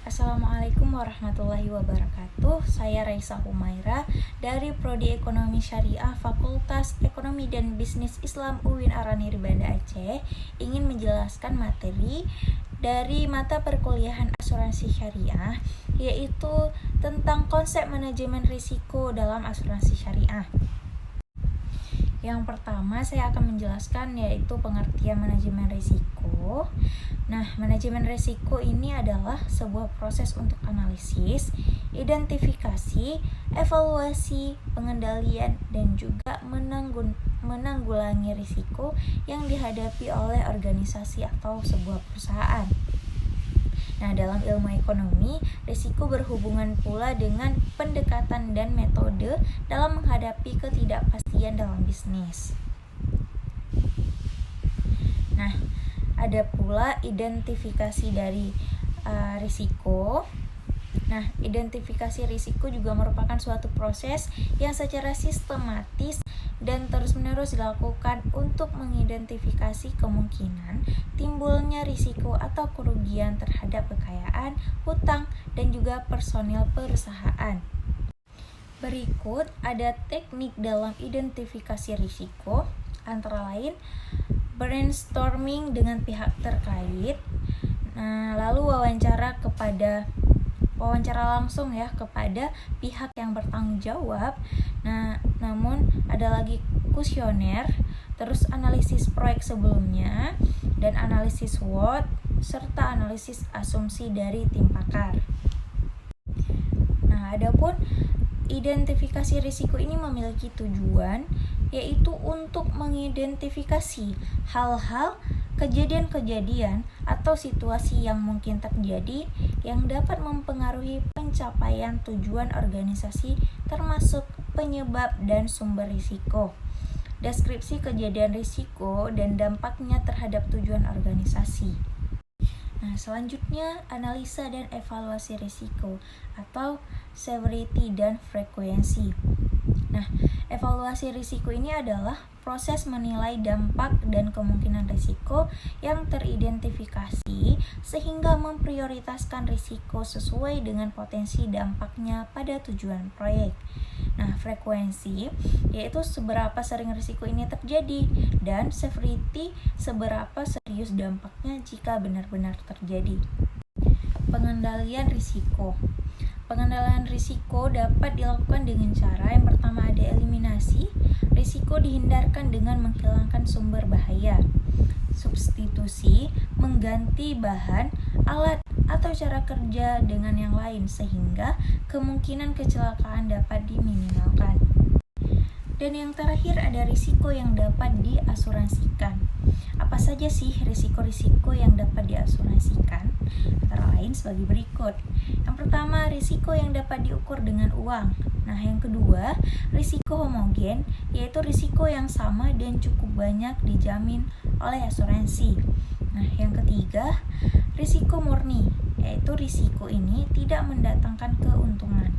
Assalamualaikum warahmatullahi wabarakatuh. Saya Raisa Humaira dari Prodi Ekonomi Syariah Fakultas Ekonomi dan Bisnis Islam UIN Araniri Banda Aceh ingin menjelaskan materi dari mata perkuliahan asuransi syariah, yaitu tentang konsep manajemen risiko dalam asuransi syariah. Yang pertama saya akan menjelaskan yaitu pengertian manajemen risiko. Nah, manajemen risiko ini adalah sebuah proses untuk analisis, identifikasi, evaluasi, pengendalian, dan juga menanggulangi risiko yang dihadapi oleh organisasi atau sebuah perusahaan. Nah, dalam ilmu ekonomi, risiko berhubungan pula dengan pendekatan dan metode dalam menghadapi ketidakpastian dalam bisnis. Nah, ada pula identifikasi dari risiko. Nah, identifikasi risiko juga merupakan suatu proses yang secara sistematis dan terus-menerus dilakukan untuk mengidentifikasi kemungkinan timbulnya risiko atau kerugian terhadap kekayaan, hutang, dan juga personil perusahaan. Berikut ada teknik dalam identifikasi risiko, antara lain brainstorming dengan pihak terkait. Nah, lalu wawancara langsung ya kepada pihak yang bertanggung jawab. Nah, namun ada lagi kuesioner, terus analisis proyek sebelumnya, dan analisis SWOT, serta analisis asumsi dari tim pakar. Nah, adapun identifikasi risiko ini memiliki tujuan, yaitu untuk mengidentifikasi hal-hal, kejadian-kejadian atau situasi yang mungkin terjadi yang dapat mempengaruhi pencapaian tujuan organisasi, termasuk penyebab dan sumber risiko, deskripsi kejadian risiko dan dampaknya terhadap tujuan organisasi. Nah, selanjutnya analisa dan evaluasi risiko atau severity dan frekuensi. Nah, evaluasi risiko ini adalah proses menilai dampak dan kemungkinan risiko yang teridentifikasi sehingga memprioritaskan risiko sesuai dengan potensi dampaknya pada tujuan proyek. Nah, frekuensi yaitu seberapa sering risiko ini terjadi, dan severity seberapa serius dampaknya jika benar-benar terjadi. Pengendalian risiko. Pengendalian risiko dapat dilakukan dengan cara yang pertama ada eliminasi. Risiko dihindarkan dengan menghilangkan sumber bahaya. Substitusi, mengganti bahan, alat, atau cara kerja dengan yang lain sehingga kemungkinan kecelakaan dapat diminimalkan. Dan yang terakhir ada risiko yang dapat diasuransikan. Apa saja sih risiko-risiko yang dapat diasuransikan? Antara lain sebagai berikut. Yang pertama, risiko yang dapat diukur dengan uang. Nah, yang kedua, risiko homogen, yaitu risiko yang sama dan cukup banyak dijamin oleh asuransi. Nah, yang ketiga, risiko murni, yaitu risiko ini tidak mendatangkan keuntungan.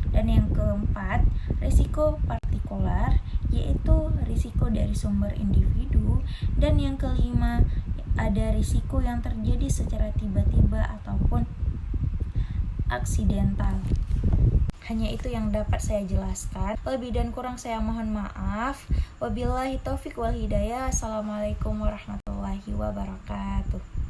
Dan yang keempat, risiko partikular, yaitu risiko dari sumber individu. Dan yang kelima, ada risiko yang terjadi secara tiba-tiba ataupun aksidental. Hanya itu yang dapat saya jelaskan. Lebih dan kurang saya mohon maaf. Wabillahi taufik wal hidayah. Assalamualaikum warahmatullahi wabarakatuh.